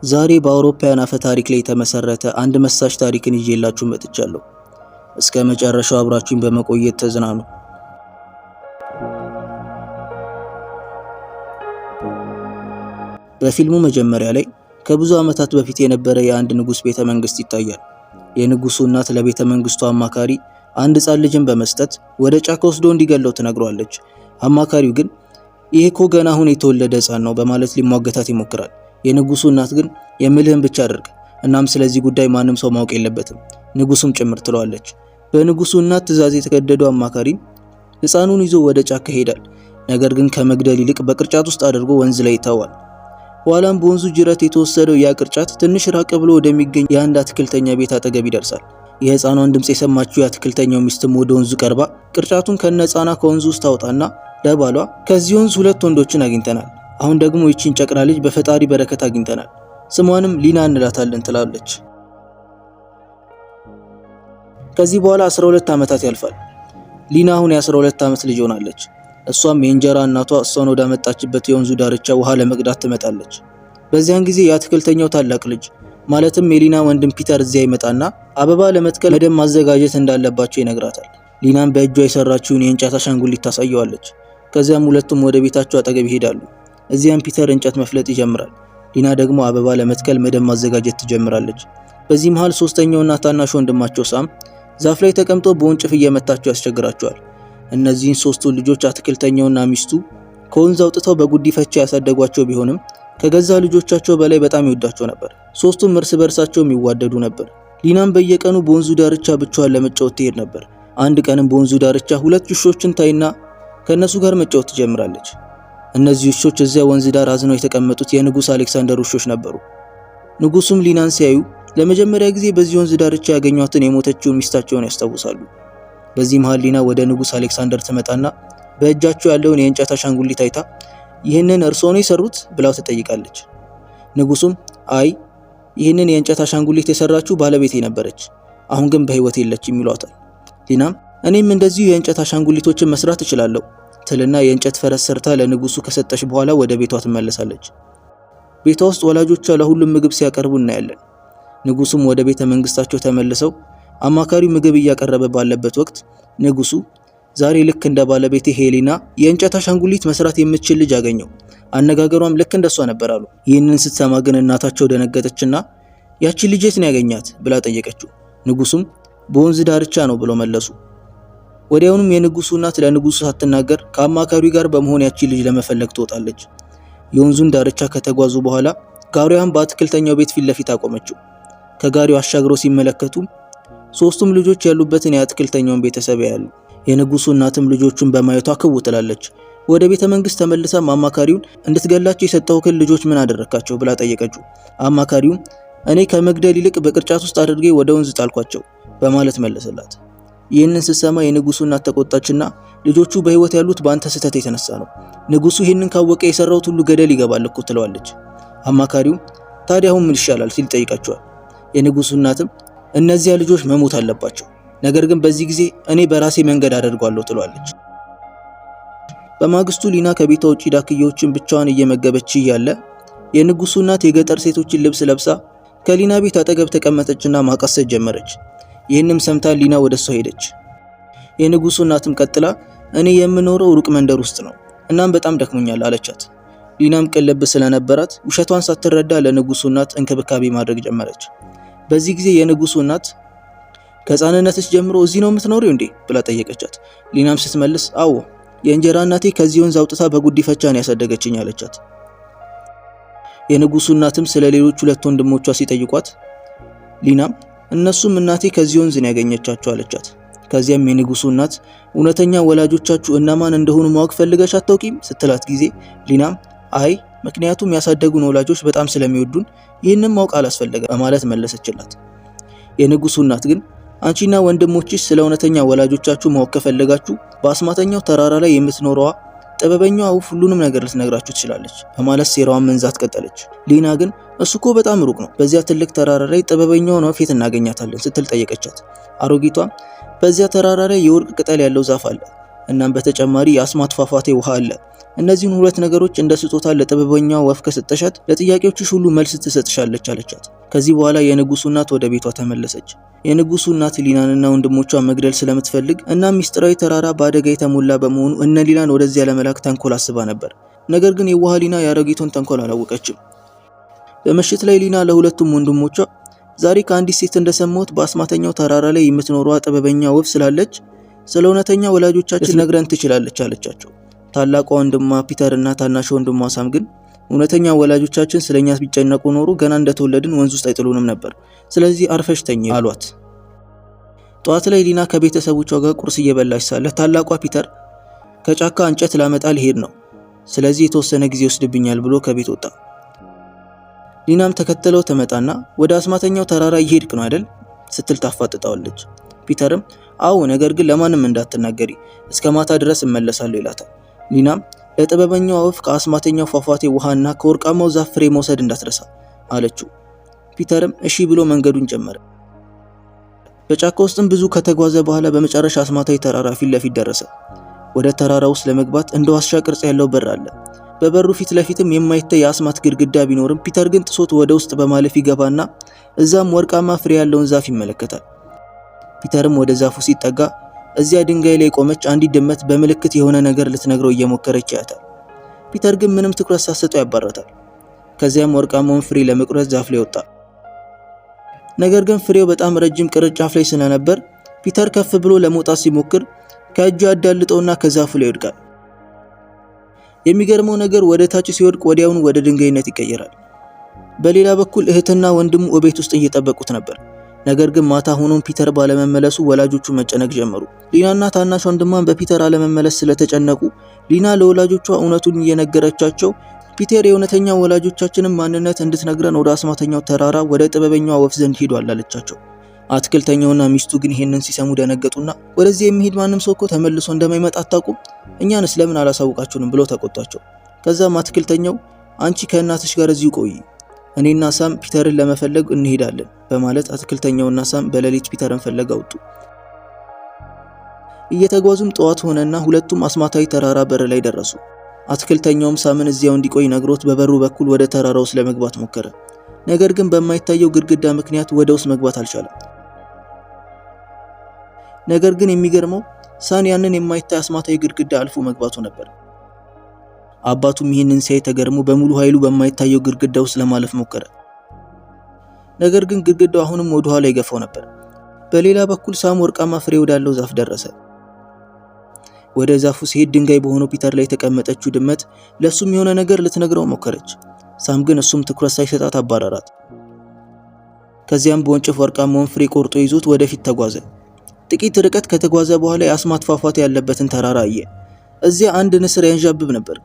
ዛሬ በአውሮፓውያን አፈ ታሪክ ላይ የተመሰረተ አንድ መሳሽ ታሪክን ይዤላችሁ መጥቻለሁ። እስከ መጨረሻው አብራችሁኝ በመቆየት ተዝናኑ። በፊልሙ መጀመሪያ ላይ ከብዙ ዓመታት በፊት የነበረ የአንድ ንጉስ ቤተ መንግስት ይታያል። የንጉሱ እናት ለቤተ መንግስቱ አማካሪ አንድ ሕፃን ልጅን በመስጠት ወደ ጫካ ወስዶ እንዲገለው ትነግሯለች። አማካሪው ግን ይሄ እኮ ገና አሁን የተወለደ ሕፃን ነው በማለት ሊሟገታት ይሞክራል። የንጉሱ እናት ግን የምልህን ብቻ አድርግ፣ እናም ስለዚህ ጉዳይ ማንም ሰው ማወቅ የለበትም ንጉሱም ጭምር ትለዋለች። በንጉሱ እናት ትዕዛዝ የተገደደው አማካሪ ሕፃኑን ይዞ ወደ ጫካ ይሄዳል። ነገር ግን ከመግደል ይልቅ በቅርጫት ውስጥ አድርጎ ወንዝ ላይ ይተዋል። ኋላም በወንዙ ጅረት የተወሰደው ያ ቅርጫት ትንሽ ራቅ ብሎ ወደሚገኝ የአንድ አትክልተኛ ቤት አጠገብ ይደርሳል። የሕፃኗን ድምጽ የሰማችው የአትክልተኛው ሚስትም ወደ ወንዙ ቀርባ ቅርጫቱን ከነፃና ከወንዙ ውስጥ ታውጣና ለባሏ ከዚህ ወንዝ 2 ወንዶችን አግኝተናል፣ አሁን ደግሞ ይቺን ጨቅላ ልጅ በፈጣሪ በረከት አግኝተናል፣ ስሟንም ሊና እንላታለን ትላለች። ከዚህ በኋላ 12 ዓመታት ያልፋል። ሊና አሁን የ12 ዓመት ልጅ ሆናለች። እሷም የእንጀራ እናቷ እሷን ወዳመጣችበት የወንዙ ዳርቻ ውሃ ለመቅዳት ትመጣለች። በዚያን ጊዜ የአትክልተኛው ታላቅ ልጅ ማለትም የሊና ወንድም ፒተር እዚያ ይመጣና አበባ ለመትከል መደብ ማዘጋጀት እንዳለባቸው ይነግራታል። ሊናም በእጇ የሰራችውን የእንጨት አሻንጉሊት ታሳየዋለች። ከዚያም ሁለቱም ወደ ቤታቸው አጠገብ ይሄዳሉ። እዚያም ፒተር እንጨት መፍለጥ ይጀምራል። ሊና ደግሞ አበባ ለመትከል መደብ ማዘጋጀት ትጀምራለች። በዚህ መሃል ሶስተኛውና ታናሽ ወንድማቸው ሳም ዛፍ ላይ ተቀምጦ በወንጭፍ እየመታቸው ያስቸግራቸዋል። እነዚህን 3ቱ ልጆች አትክልተኛውና ሚስቱ ከወንዝ አውጥተው በጉዲፈቻ ያሳደጓቸው ቢሆንም ከገዛ ልጆቻቸው በላይ በጣም ይወዳቸው ነበር። 3ቱም እርስ በርሳቸውም ይዋደዱ ነበር። ሊናም በየቀኑ በወንዙ ዳርቻ ብቻዋን ለመጫወት ትሄድ ነበር። አንድ ቀንም በወንዙ ዳርቻ 2 ውሾችን ታይና ከነሱ ጋር መጫወት ትጀምራለች። እነዚህ ውሾች እዚያ ወንዝ ዳር አዝነው የተቀመጡት የንጉስ አሌክሳንደር ውሾች ነበሩ። ንጉሱም ሊናን ሲያዩ ለመጀመሪያ ጊዜ በዚህ ወንዝ ዳርቻ ያገኟትን የሞተችውን ሚስታቸውን ያስታውሳሉ። በዚህ መሃል ሊና ወደ ንጉስ አሌክሳንደር ትመጣና በእጃቸው ያለውን የእንጨት አሻንጉሊት አይታ ይህንን እርስዎ ነው የሰሩት ብላው ትጠይቃለች። ንጉሱም አይ ይህንን የእንጨት አሻንጉሊት የሰራችው ባለቤቴ ነበረች፣ አሁን ግን በህይወት የለችም ይሏታል። ሊናም እኔም እንደዚሁ የእንጨት አሻንጉሊቶችን መስራት እችላለሁ ትልና የእንጨት ፈረስ ሰርታ ለንጉሱ ከሰጠች በኋላ ወደ ቤቷ ትመለሳለች። ቤቷ ውስጥ ወላጆቿ ለሁሉም ምግብ ሲያቀርቡ እናያለን። ንጉሱም ወደ ቤተ መንግስታቸው ተመልሰው አማካሪው ምግብ እያቀረበ ባለበት ወቅት ንጉሱ ዛሬ ልክ እንደ ባለቤቴ ሄሊና የእንጨት አሻንጉሊት መስራት የምትችል ልጅ አገኘው፣ አነጋገሯም ልክ እንደሷ ነበር አሉ። ይህንን ስትሰማ ግን እናታቸው ደነገጠችና ያቺ ልጅ የት ነው ያገኛት ብላ ጠየቀችው። ንጉሱም በወንዝ ዳርቻ ነው ብሎ መለሱ። ወዲያውኑም የንጉሱ እናት ለንጉሱ ሳትናገር ከአማካሪው ጋር በመሆን ያቺ ልጅ ለመፈለግ ትወጣለች። የወንዙን ዳርቻ ከተጓዙ በኋላ ጋሪዋን በአትክልተኛው ቤት ፊት ለፊት አቆመችው። ከጋሪው አሻግረው ሲመለከቱ 3ቱም ልጆች ያሉበትን የአትክልተኛውን ቤተሰብ ያያሉ። የንጉሱ እናትም ልጆቹን በማየቷ ክው ትላለች። ወደ ቤተ መንግስት ተመልሳም አማካሪውን እንድትገላቸው የሰጠውክን ልጆች ምን አደረካቸው ብላ ጠየቀችው። አማካሪውም እኔ ከመግደል ይልቅ በቅርጫት ውስጥ አድርጌ ወደ ወንዝ ጣልኳቸው በማለት መለሰላት። ይህንን ስትሰማ የንጉሱ እናት ተቆጣችና ልጆቹ በህይወት ያሉት በአንተ ስህተት የተነሳ ነው፣ ንጉሱ ይህንን ካወቀ የሰራውት ሁሉ ገደል ይገባል እኮ ትለዋለች። አማካሪውም ታዲያ አሁን ምን ይሻላል ሲል ጠይቃቸዋል። የንጉሱ እናትም እነዚያ ልጆች መሞት አለባቸው፣ ነገር ግን በዚህ ጊዜ እኔ በራሴ መንገድ አደርጓለሁ ትለዋለች። በማግስቱ ሊና ከቤቷ ውጪ ዳክዬዎችን ብቻዋን እየመገበች እያለ የንጉሱ እናት የገጠር ሴቶችን ልብስ ለብሳ ከሊና ቤት አጠገብ ተቀመጠችና ማቃሰት ጀመረች። ይህንም ሰምታ ሊና ወደሷ ሄደች። የንጉሱ እናትም ቀጥላ እኔ የምኖረው ሩቅ መንደር ውስጥ ነው፣ እናም በጣም ደክሞኛል አለቻት። ሊናም ቅን ልብ ስለነበራት ውሸቷን ሳትረዳ ለንጉሱ እናት እንክብካቤ ማድረግ ጀመረች። በዚህ ጊዜ የንጉሱ እናት ከሕፃንነትሽ ጀምሮ እዚህ ነው የምትኖሪው እንዴ ብላ ጠየቀቻት። ሊናም ስትመልስ አዎ የእንጀራ እናቴ ከዚህ ወንዝ አውጥታ በጉዲፈቻ ነው ያሳደገችኝ አለቻት። የንጉሱ እናትም ስለ ሌሎች 2 ወንድሞቿ ሲጠይቋት ሊናም እነሱም እናቴ ከዚህ ወንዝ ነው ያገኘቻቸው አለቻት። ከዚያም የንጉሱ እናት እውነተኛ ወላጆቻችሁ እነማን እንደሆኑ ማወቅ ፈልገሽ አታውቂም ስትላት ጊዜ ሊናም አይ ምክንያቱም ያሳደጉን ወላጆች በጣም ስለሚወዱን ይህንን ማወቅ አላስፈለገ በማለት መለሰችላት። የንጉሱ እናት ግን አንቺና ወንድሞችሽ ስለ እውነተኛ ወላጆቻችሁ ማወቅ ከፈለጋችሁ በአስማተኛው ተራራ ላይ የምትኖረዋ ጥበበኛዋ ወፍ ሁሉንም ነገር ልትነግራችሁ ትችላለች በማለት ሴራዋን መንዛት ቀጠለች። ሊና ግን እሱ እኮ በጣም ሩቅ ነው፣ በዚያ ትልቅ ተራራ ላይ ጥበበኛውን ወፍ የት እናገኛታለን ስትል ጠየቀቻት። አሮጊቷም በዚያ ተራራ ላይ የወርቅ ቅጠል ያለው ዛፍ አለ፣ እናም በተጨማሪ የአስማት ፏፏቴ ውሃ አለ፣ እነዚህን ሁለት ነገሮች እንደ ስጦታ ለጥበበኛዋ ወፍ ከሰጠሻት ለጥያቄዎችሽ ሁሉ መልስ ትሰጥሻለች አለቻት። ከዚህ በኋላ የንጉሱ እናት ወደ ቤቷ ተመለሰች። የንጉሱ እናት ሊናንና ወንድሞቿን መግደል ስለምትፈልግ እና ሚስጥራዊ ተራራ በአደጋ የተሞላ በመሆኑ እነ ሊናን ወደዚያ ለመላክ ተንኮል አስባ ነበር። ነገር ግን የዋህ ሊና የአሮጊቱን ተንኮል አላወቀችም። በምሽት ላይ ሊና ለሁለቱም ወንድሞቿ ዛሬ ከአንዲት ሴት እንደሰማሁት በአስማተኛው ተራራ ላይ የምትኖረው ጥበበኛ ወፍ ስላለች ስለ እውነተኛ ወላጆቻችን ልትነግረን ትችላለች አለቻቸው። ታላቋ ወንድሟ ፒተር እና ታናሽ ወንድሟ ሳም ግን እውነተኛ ወላጆቻችን ስለኛ ቢጨነቁ ኖሮ ገና እንደተወለድን ወንዝ ውስጥ አይጥሉንም ነበር፣ ስለዚህ አርፈሽ ተኚ አሏት። ጠዋት ላይ ሊና ከቤተሰቦቿ ጋር ቁርስ እየበላች ሳለ ታላቋ ፒተር ከጫካ እንጨት ላመጣ ልሄድ ነው፣ ስለዚህ የተወሰነ ጊዜ ይወስድብኛል ብሎ ከቤት ወጣ። ሊናም ተከተለው ተመጣና ወደ አስማተኛው ተራራ እየሄድክ ነው አይደል ስትል ታፋጥጣዋለች። ፒተርም አዎ፣ ነገር ግን ለማንም እንዳትናገሪ፣ እስከ ማታ ድረስ እመለሳለሁ ይላታል። ሊናም ለጥበበኛው ወፍ ከአስማተኛው ፏፏቴ ውሃና ከወርቃማው ዛፍ ፍሬ መውሰድ እንዳትረሳ አለችው። ፒተርም እሺ ብሎ መንገዱን ጀመረ። በጫካ ውስጥም ብዙ ከተጓዘ በኋላ በመጨረሻ አስማታዊ ተራራ ፊት ለፊት ደረሰ። ወደ ተራራ ውስጥ ለመግባት እንደ ዋሻ ቅርጽ ያለው በር አለ። በበሩ ፊት ለፊትም የማይታይ የአስማት ግድግዳ ቢኖርም ፒተር ግን ጥሶት ወደ ውስጥ በማለፍ ይገባና እዛም ወርቃማ ፍሬ ያለውን ዛፍ ይመለከታል። ፒተርም ወደ ዛፉ ሲጠጋ እዚያ ድንጋይ ላይ ቆመች አንዲት ድመት በምልክት የሆነ ነገር ልትነግረው እየሞከረች ያያታል። ፒተር ግን ምንም ትኩረት ሳይሰጠው ያባራታል። ከዚያም ወርቃማውን ፍሬ ለመቁረጥ ዛፍ ላይ ወጣ። ነገር ግን ፍሬው በጣም ረጅም ቅርንጫፍ ላይ ስለነበር ፒተር ከፍ ብሎ ለመውጣት ሲሞክር ከእጁ ያዳልጠውና ከዛፉ ላይ ይወድቃል። የሚገርመው ነገር ወደ ታች ሲወድቅ ወዲያውኑ ወደ ድንጋይነት ይቀየራል። በሌላ በኩል እህትና ወንድሙ ቤት ውስጥ እየጠበቁት ነበር። ነገር ግን ማታ ሆኖም ፒተር ባለመመለሱ ወላጆቹ መጨነቅ ጀመሩ። ሊናና ታናሽ ወንድሟን በፒተር አለመመለስ ስለተጨነቁ ሊና ለወላጆቿ እውነቱን እየነገረቻቸው ፒተር የእውነተኛ ወላጆቻችንን ማንነት እንድትነግረን ወደ አስማተኛው ተራራ ወደ ጥበበኛዋ ወፍ ዘንድ ሄዷል አለቻቸው። አትክልተኛውና ሚስቱ ግን ይሄንን ሲሰሙ ደነገጡና ወደዚህ የሚሄድ ማንም ሰው እኮ ተመልሶ እንደማይመጣ አታውቁም? እኛንስ ለምን አላሳውቃችሁንም ብለው ተቆጣቸው። ከዛም አትክልተኛው አንቺ ከእናትሽ ጋር እዚሁ ቆይ፣ እኔና ሳም ፒተርን ለመፈለግ እንሄዳለን በማለት አትክልተኛውና ሳም በሌሊት ፒተርን ፍለጋ ወጡ። እየተጓዙም ጠዋት ሆነና ሁለቱም አስማታዊ ተራራ በር ላይ ደረሱ። አትክልተኛውም ሳምን እዚያው እንዲቆይ ነግሮት በበሩ በኩል ወደ ተራራው ውስጥ ለመግባት ሞከረ። ነገር ግን በማይታየው ግድግዳ ምክንያት ወደ ውስጥ መግባት አልቻለም። ነገር ግን የሚገርመው ሳን ያንን የማይታይ አስማታዊ ግድግዳ አልፎ መግባቱ ነበር። አባቱም ይህንን ሲያይ ተገርሞ በሙሉ ኃይሉ በማይታየው ግድግዳ ውስጥ ለማለፍ ሞከረ። ነገር ግን ግድግዳው አሁንም ወደ ኋላ ይገፋው ነበር። በሌላ በኩል ሳም ወርቃማ ፍሬ ወዳለው ዛፍ ደረሰ። ወደ ዛፉ ሲሄድ ድንጋይ በሆነው ፒተር ላይ የተቀመጠችው ድመት ለሱም የሆነ ነገር ልትነግረው ሞከረች። ሳም ግን እሱም ትኩረት ሳይሰጣት አባረራት። ከዚያም በወንጭፍ ወርቃማውን ፍሬ ቆርጦ ይዞት ወደፊት ተጓዘ። ጥቂት ርቀት ከተጓዘ በኋላ የአስማት ፏፏቴ ያለበትን ተራራ አየ። እዚያ አንድ ንስር ያንዣብብ ነበር።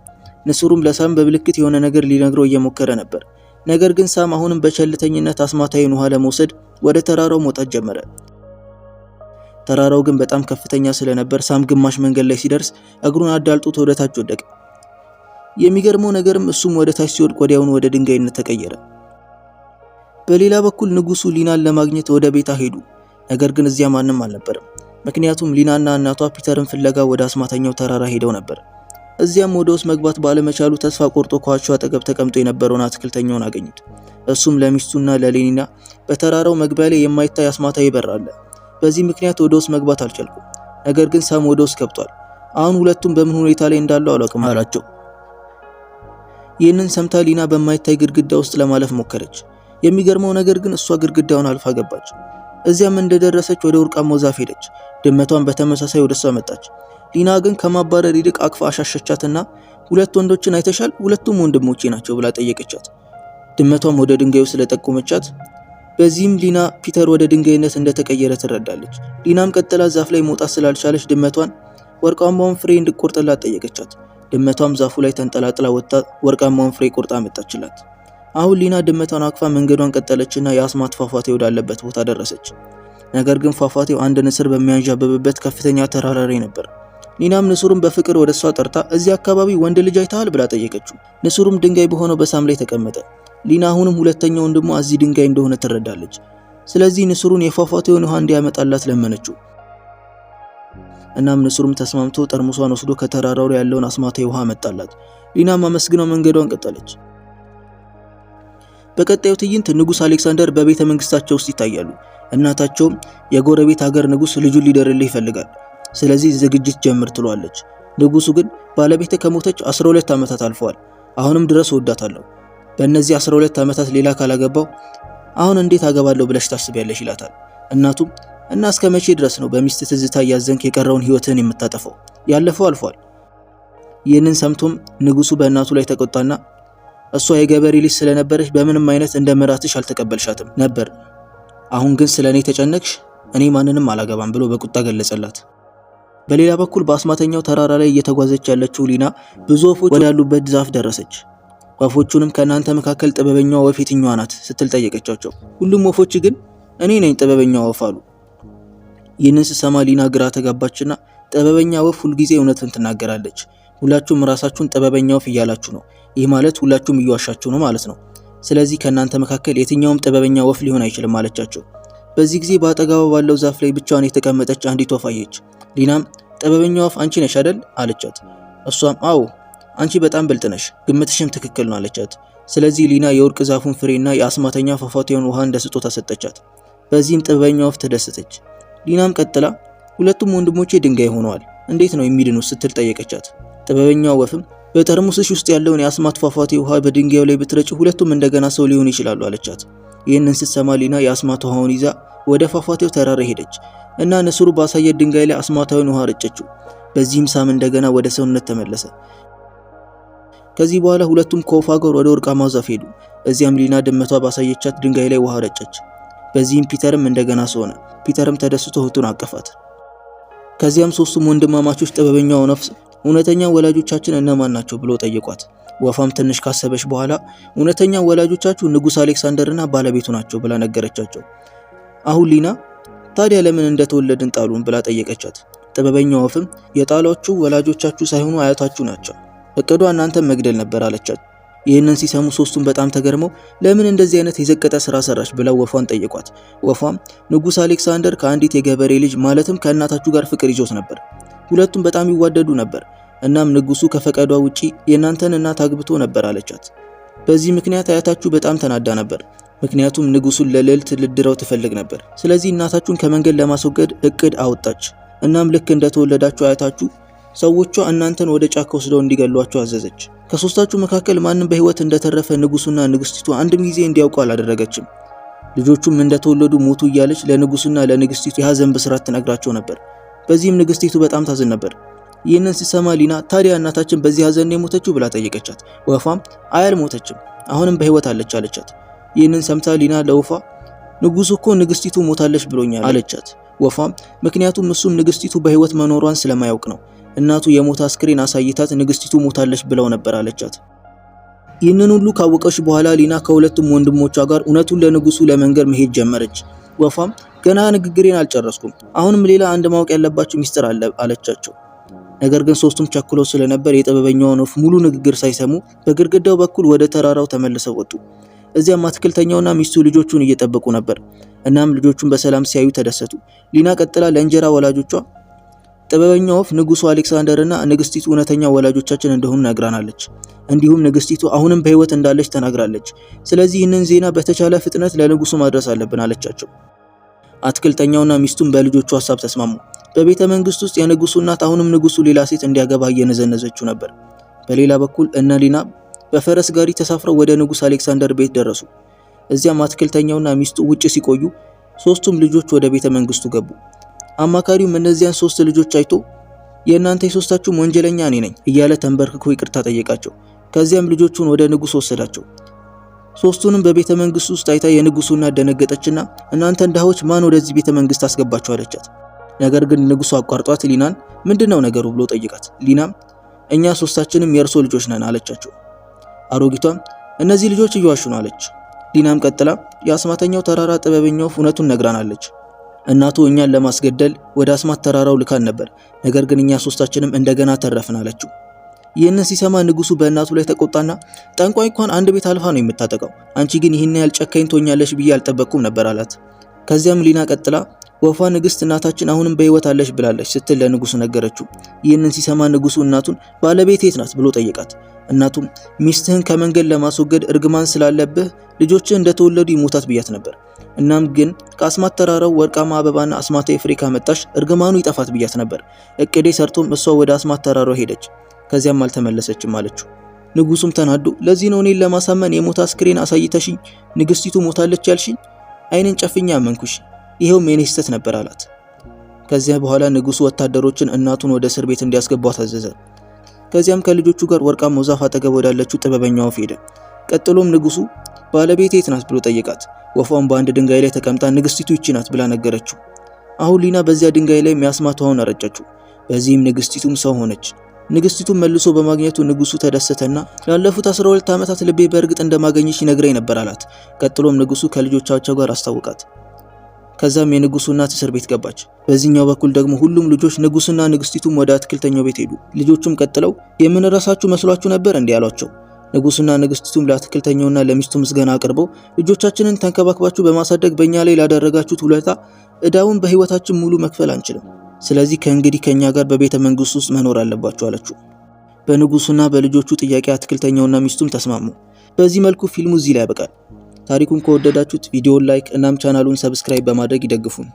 ንስሩም ለሳም በምልክት የሆነ ነገር ሊነግረው እየሞከረ ነበር። ነገር ግን ሳም አሁንም በቸልተኝነት አስማታዊን ውሃ ለመውሰድ ወደ ተራራው መውጣት ጀመረ። ተራራው ግን በጣም ከፍተኛ ስለነበር ሳም ግማሽ መንገድ ላይ ሲደርስ እግሩን አዳልጦት ወደ ታች ወደቀ። የሚገርመው ነገርም እሱም ወደ ታች ሲወድቅ ወዲያውኑ ወደ ድንጋይነት ተቀየረ። በሌላ በኩል ንጉሱ ሊናን ለማግኘት ወደ ቤቷ ሄዱ። ነገር ግን እዚያ ማንም አልነበረም። ምክንያቱም ሊናና እናቷ ፒተርን ፍለጋ ወደ አስማተኛው ተራራ ሄደው ነበር። እዚያም ወደ ውስጥ መግባት ባለመቻሉ ተስፋ ቆርጦ ከዋሻው አጠገብ ተቀምጦ የነበረውን አትክልተኛውን አገኙት። እሱም ለሚስቱና ለሌኒና በተራራው መግቢያ ላይ የማይታይ አስማታዊ በር አለ፣ በዚህ ምክንያት ወደ ውስጥ መግባት አልቻልኩም። ነገር ግን ሳም ወደ ውስጥ ገብቷል። አሁን ሁለቱም በምን ሁኔታ ላይ እንዳሉ አላውቅም አላቸው። ይህንን ሰምታ ሊና በማይታይ ግድግዳ ውስጥ ለማለፍ ሞከረች። የሚገርመው ነገር ግን እሷ ግድግዳውን አልፋ ገባች። እዚያም እንደደረሰች ወደ ወርቃማው ዛፍ ሄደች። ድመቷን በተመሳሳይ ወደ እሷ መጣች። ሊና ግን ከማባረር ይልቅ አቅፋ አሻሸቻትና ሁለት ወንዶችን አይተሻል? ሁለቱም ወንድሞቼ ናቸው ብላ ጠየቀቻት። ድመቷም ወደ ድንጋዩ ስለጠቆመቻት በዚህም ሊና ፒተር ወደ ድንጋይነት እንደተቀየረ ትረዳለች። ሊናም ቀጥላ ዛፍ ላይ መውጣት ስላልቻለች ድመቷን ወርቃማውን ፍሬ እንድትቆርጥላት ጠየቀቻት። ድመቷም ዛፉ ላይ ተንጠላጥላ ወጣ ወርቃማውን ፍሬ ቆርጣ መጣችላት። አሁን ሊና ድመቷን አቅፋ መንገዷን ቀጠለችና የአስማት ፏፏቴ ወዳለበት ቦታ ደረሰች። ነገር ግን ፏፏቴው አንድ ንስር በሚያንዣብብበት ከፍተኛ ተራራ ላይ ነበር። ሊናም ንስሩን በፍቅር ወደ እሷ ጠርታ እዚህ አካባቢ ወንድ ልጅ አይተሃል ብላ ጠየቀችው። ንስሩም ድንጋይ በሆነው በሳም ላይ ተቀመጠ። ሊና አሁንም ሁለተኛው ወንድሟ እዚህ ድንጋይ እንደሆነ ትረዳለች። ስለዚህ ንስሩን የፏፏቴውን ውሃ እንዲያመጣላት ለመነችው። እናም ንስሩም ተስማምቶ ጠርሙሷን ወስዶ ከተራራው ላይ ያለውን አስማታዊ ውሃ መጣላት። ሊናም አመስግናው መንገዷን ቀጠለች። በቀጣዩ ትዕይንት ንጉስ አሌክሳንደር በቤተ መንግስታቸው ውስጥ ይታያሉ። እናታቸውም የጎረቤት ሀገር ንጉስ ልጁን ሊደርልህ ይፈልጋል፣ ስለዚህ ዝግጅት ጀምር ትሏለች። ንጉሱ ግን ባለቤቴ ከሞተች 12 ዓመታት አልፈዋል፣ አሁንም ድረስ ወዳታለሁ። በእነዚህ 12 ዓመታት ሌላ ካላገባው አሁን እንዴት አገባለሁ ብለሽ ታስቢያለሽ ይላታል። እናቱም እና እስከ መቼ ድረስ ነው በሚስት ትዝታ ያዘንክ የቀረውን ህይወትን የምታጠፈው? ያለፈው አልፏል። ይህንን ሰምቶም ንጉሱ በእናቱ ላይ ተቆጣና እሷ የገበሬ ልጅ ስለነበረች በምንም አይነት እንደ ምራትሽ አልተቀበልሻትም ነበር። አሁን ግን ስለኔ ተጨነቅሽ፣ እኔ ማንንም አላገባም ብሎ በቁጣ ገለጸላት። በሌላ በኩል በአስማተኛው ተራራ ላይ እየተጓዘች ያለችው ሊና ብዙ ወፎች ወዳሉበት ዛፍ ደረሰች። ወፎቹንም ከእናንተ መካከል ጥበበኛዋ ወፍ የትኛዋ ናት ስትል ጠየቀቻቸው። ሁሉም ወፎች ግን እኔ ነኝ ጥበበኛዋ ወፍ አሉ። ይህንን ስትሰማ ሊና ግራ ተጋባችና ጥበበኛ ወፍ ሁልጊዜ እውነትን ትናገራለች፣ ሁላችሁም ራሳችሁን ጥበበኛ ወፍ እያላችሁ ነው፣ ይህ ማለት ሁላችሁም እየዋሻችሁ ነው ማለት ነው። ስለዚህ ከእናንተ መካከል የትኛውም ጥበበኛ ወፍ ሊሆን አይችልም አለቻቸው። በዚህ ጊዜ በአጠገቧ ባለው ዛፍ ላይ ብቻዋን የተቀመጠች አንዲት ወፍ አየች። ሊናም ጥበበኛ ወፍ አንቺ ነሽ አይደል አለቻት። እሷም አዎ አንቺ በጣም ብልጥ ነሽ፣ ግምትሽም ትክክል ነው አለቻት። ስለዚህ ሊና የወርቅ ዛፉን ፍሬና የአስማተኛ ፏፏቴውን ውሃ እንደ ስጦታ ሰጠቻት። በዚህም ጥበበኛ ወፍ ተደሰተች። ሊናም ቀጥላ ሁለቱም ወንድሞቼ ድንጋይ ሆነዋል፣ እንዴት ነው የሚድኑት ስትል ጠየቀቻት። ጥበበኛው ወፍም በጠርሙስሽ ውስጥ ያለውን የአስማት ፏፏቴ ውሃ በድንጋዩ ላይ ብትረጭ ሁለቱም እንደገና ሰው ሊሆኑ ይችላሉ አለቻት። ይህንን ስትሰማ ሊና የአስማት ውሃውን ይዛ ወደ ፏፏቴው ተራራ ሄደች እና ንስሩ ባሳየት ድንጋይ ላይ አስማታዊውን ውሃ ረጨችው። በዚህም ሳም እንደገና ወደ ሰውነት ተመለሰ። ከዚህ በኋላ ሁለቱም ከወፏ ጋር ወደ ወርቃማው ዛፍ ሄዱ። እዚያም ሊና ድመቷ ባሳየቻት ድንጋይ ላይ ውሃ ረጨች። በዚህም ፒተርም እንደገና ሰው ሆነ። ፒተርም ተደስቶ እህቱን አቀፋት። ከዚያም ሶስቱም ወንድማማቾች ጥበበኛው ነፍስ እውነተኛ ወላጆቻችን እነማን ናቸው ብሎ ጠየቋት። ወፏም ትንሽ ካሰበች በኋላ እውነተኛ ወላጆቻችሁ ንጉስ አሌክሳንደርና ባለቤቱ ናቸው ብላ ነገረቻቸው። አሁን ሊና ታዲያ ለምን እንደተወለድን ጣሉን ብላ ጠየቀቻት። ጥበበኛው ወፍም የጣሏችሁ ወላጆቻችሁ ሳይሆኑ አያታችሁ ናቸው፣ እቅዷ እናንተን መግደል ነበር አለቻት። ይህንን ሲሰሙ ሶስቱም በጣም ተገርመው ለምን እንደዚህ አይነት የዘቀጠ ስራ ሰራሽ ብለው ወፏን ጠየቋት። ወፏም ንጉስ አሌክሳንደር ከአንዲት የገበሬ ልጅ ማለትም ከእናታችሁ ጋር ፍቅር ይዞት ነበር፣ ሁለቱም በጣም ይዋደዱ ነበር። እናም ንጉሱ ከፈቃዷ ውጪ የእናንተን እናት አግብቶ ነበር አለቻት። በዚህ ምክንያት አያታችሁ በጣም ተናዳ ነበር፣ ምክንያቱም ንጉሱን ለልዕልት ልድረው ትፈልግ ነበር። ስለዚህ እናታችሁን ከመንገድ ለማስወገድ እቅድ አወጣች። እናም ልክ እንደተወለዳችሁ አያታችሁ ሰዎቿ እናንተን ወደ ጫካ ወስደው እንዲገሏችሁ አዘዘች። ከሶስታችሁ መካከል ማንም በህይወት እንደተረፈ ንጉሱና ንግስቲቱ አንድም ጊዜ እንዲያውቁ አላደረገችም። ልጆቹም እንደተወለዱ ሞቱ እያለች ለንጉሱና ለንግስቲቱ የሐዘን ብስራት ትነግራቸው ነበር። በዚህም ንግስቲቱ በጣም ታዝን ነበር። ይህንን ሲሰማ ሊና ታዲያ እናታችን በዚህ ሐዘን የሞተችው ብላ ጠየቀቻት። ወፏም አልሞተችም፣ አሁንም በህይወት አለች አለቻት። ይህንን ሰምታ ሊና ለወፏ ንጉሱ እኮ ንግስቲቱ ሞታለች ብሎኛል አለቻት። ወፏም ምክንያቱም እሱም ንግስቲቱ በህይወት መኖሯን ስለማያውቅ ነው፣ እናቱ የሞት አስክሬን አሳይታት ንግስቲቱ ሞታለች ብለው ነበር አለቻት። ይህንን ሁሉ ካወቀች በኋላ ሊና ከሁለቱም ወንድሞቿ ጋር እውነቱን ለንጉሱ ለመንገር መሄድ ጀመረች። ወፏም ገና ንግግሬን አልጨረስኩም፣ አሁንም ሌላ አንድ ማወቅ ያለባችሁ ሚስጥር አለ አለቻቸው። ነገር ግን ሶስቱም ቸኩለው ስለነበር የጥበበኛውን ወፍ ሙሉ ንግግር ሳይሰሙ በግድግዳው በኩል ወደ ተራራው ተመልሰው ወጡ። እዚያም አትክልተኛውና ሚስቱ ልጆቹን እየጠበቁ ነበር። እናም ልጆቹን በሰላም ሲያዩ ተደሰቱ። ሊና ቀጥላ ለእንጀራ ወላጆቿ ጥበበኛው ወፍ ንጉሱ አሌክሳንደርና ንግስቲቱ እውነተኛ ወላጆቻችን እንደሆኑ ነግራናለች፣ እንዲሁም ንግስቲቱ አሁንም በህይወት እንዳለች ተናግራለች። ስለዚህ ይህንን ዜና በተቻለ ፍጥነት ለንጉሱ ማድረስ አለብን አለቻቸው። አትክልተኛውና ሚስቱም በልጆቹ ሐሳብ ተስማሙ። በቤተ መንግስት ውስጥ የንጉሱ እናት አሁንም ንጉሱ ሌላ ሴት እንዲያገባ እየነዘነዘችው ነበር። በሌላ በኩል እነ ሊና በፈረስ ጋሪ ተሳፍረው ወደ ንጉስ አሌክሳንደር ቤት ደረሱ። እዚያም አትክልተኛውና ሚስቱ ውጭ ሲቆዩ ሶስቱም ልጆች ወደ ቤተ መንግስቱ ገቡ። አማካሪውም እነዚያን ሶስት ልጆች አይቶ የእናንተ የሶስታችሁም ወንጀለኛ እኔ ነኝ እያለ ተንበርክኮ ይቅርታ ጠየቃቸው። ከዚያም ልጆቹን ወደ ንጉስ ወሰዳቸው። ሶስቱንም በቤተ መንግስቱ ውስጥ አይታ የንጉሱ እናት ደነገጠችና እናንተ እንዳሆች ማን ወደዚህ ቤተ መንግስት አስገባችሁ አለቻት። ነገር ግን ንጉሱ አቋርጧት ሊናን ምንድነው ነገሩ ብሎ ጠይቃት። ሊናም እኛ ሶስታችንም የእርሶ ልጆች ነን አለቻቸው። አሮጊቷም እነዚህ ልጆች እየዋሹ ነው አለች። ሊናም ቀጥላ የአስማተኛው ተራራ ጥበበኛው እውነቱን ነግራናለች። እናቱ እኛን ለማስገደል ወደ አስማት ተራራው ልካን ነበር፣ ነገር ግን እኛ ሶስታችንም እንደገና ተረፍን አለችው። ይህንን ሲሰማ ንጉሱ በእናቱ ላይ ተቆጣና ጠንቋይ እንኳን አንድ ቤት አልፋ ነው የምታጠቃው፣ አንቺ ግን ይህን ያህል ጨካኝ ትሆኛለሽ ብዬ አልጠበቅኩም ነበር አላት። ከዚያም ሊና ቀጥላ ወፏ ንግስት እናታችን አሁንም በህይወት አለች ብላለች ስትል ለንጉሱ ነገረችው። ይህንን ሲሰማ ንጉሱ እናቱን ባለቤት የት ናት ብሎ ጠየቃት። እናቱም ሚስትህን ከመንገድ ለማስወገድ እርግማን ስላለብህ ልጆችህ እንደተወለዱ ይሞታት ብያት ነበር። እናም ግን ከአስማት ተራራው ወርቃማ አበባና አስማታዊ ፍሬ ካመጣሽ እርግማኑ ይጠፋት ብያት ነበር። እቅዴ ሰርቶም እሷ ወደ አስማት ተራራው ሄደች፣ ከዚያም አልተመለሰችም አለችው። ንጉሱም ተናዶ ለዚህ ነው እኔን ለማሳመን የሞት አስክሬን አሳይተሽኝ ንግስቲቱ ሞታለች ያልሽኝ? አይንን ጨፍኛ አመንኩሽ፣ ይሄውም የኔ ስህተት ነበር አላት። ከዚያ በኋላ ንጉሱ ወታደሮችን እናቱን ወደ እስር ቤት እንዲያስገቧት አዘዘ። ከዚያም ከልጆቹ ጋር ወርቃማው ዛፍ አጠገብ ወዳለችው ጥበበኛ ወፍ ሄደ። ቀጥሎም ንጉሱ ባለቤቴ የት ናት ብሎ ጠየቃት። ወፏን በአንድ ድንጋይ ላይ ተቀምጣ ንግስቲቱ ይቺ ናት ብላ ነገረችው። አሁን ሊና በዚያ ድንጋይ ላይ የሚያስማት ውሃውን አረጨችው። በዚህም ንግስቲቱም ሰው ሆነች። ንግስቲቱን መልሶ በማግኘቱ ንጉሱ ተደሰተና ላለፉት 12 ዓመታት ልቤ በእርግጥ እንደማገኘሽ ይነግረኝ ነበር አላት። ቀጥሎም ንጉሱ ከልጆቻቸው ጋር አስታወቃት። ከዛም የንጉሱ እናት እስር ቤት ገባች። በዚህኛው በኩል ደግሞ ሁሉም ልጆች ንጉሱና ንግስቲቱም ወደ አትክልተኛው ቤት ሄዱ። ልጆቹም ቀጥለው የምንረሳችሁ መስሏችሁ ነበር እንዲህ አሏቸው። ንጉሱና ንግስቲቱም ለአትክልተኛውና ለሚስቱ ምስጋና አቅርበው ልጆቻችንን ተንከባክባችሁ በማሳደግ በእኛ ላይ ላደረጋችሁት ውለታ እዳውን በህይወታችን ሙሉ መክፈል አንችልም። ስለዚህ ከእንግዲህ ከኛ ጋር በቤተ መንግስት ውስጥ መኖር አለባችሁ አለችው። በንጉሱና በልጆቹ ጥያቄ አትክልተኛውና ሚስቱም ተስማሙ። በዚህ መልኩ ፊልሙ እዚህ ላይ ያበቃል። ታሪኩን ከወደዳችሁት ቪዲዮውን ላይክ እናም ቻናሉን ሰብስክራይብ በማድረግ ይደግፉን።